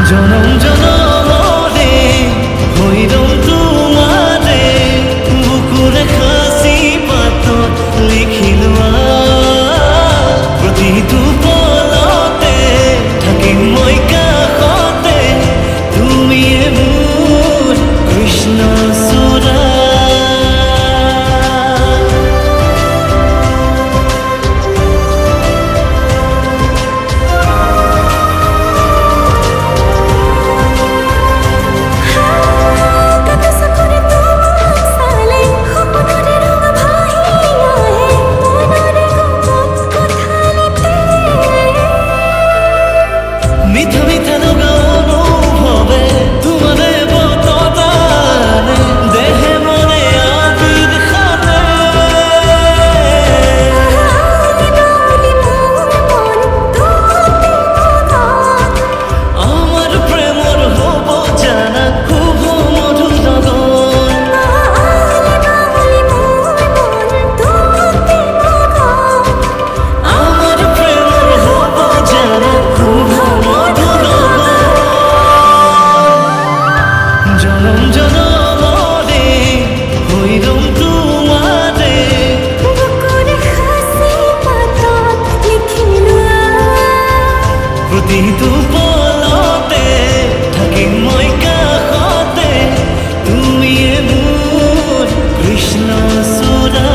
জনম জনমৰে হৈৰম তোমাৰে বুকুৰে সাঁচি পাতত লিখি লোৱা প্ৰতিটো পলতে থাকিম মই কাষতে তুমিয়ে মোৰ কৃষ্ণ চূড়া মিঠা মিঠা লগা অনুভৱে তোমাৰে বততাৰে দেহে মনে আবিৰ খানে আমাৰ প্ৰেমৰ হ'ব জানা শুভ মধুৰ লগন আমাৰ প্ৰেমৰ হ'ব জানা শুভ জনম জনমৰে হৈৰম তোমাৰে বুকুৰে সাঁচি পাতত লিখি লোৱা প্ৰতিটো পলতে থাকিম মই কাষতে তুমিয়ে মোৰ কৃষ্ণ চূড়া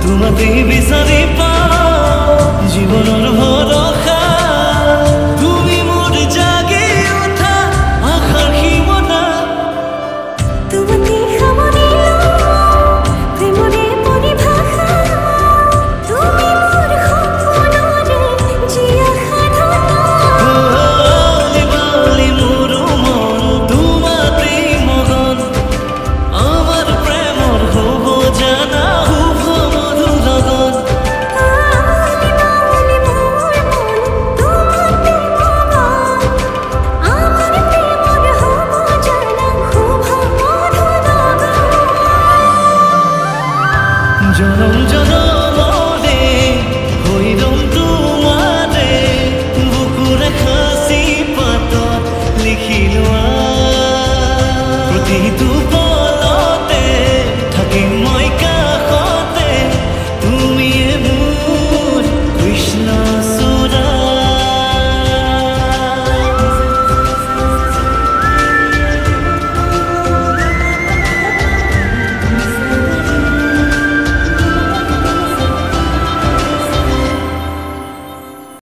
তোমাকে বিচাৰি পাওঁ জীৱনৰ ভৰসা তুমি মোৰ জাগি উঠা আশাৰ সীমনা তোমাকে সামৰি প্ৰেমৰে পৰিভাষা তুমি মোৰ সপোনৰে জীয়া সাধনা বালি মোৰ মন তোমাতেই মগন আমাৰ প্ৰেমৰ হ'ব জানা জনম জনম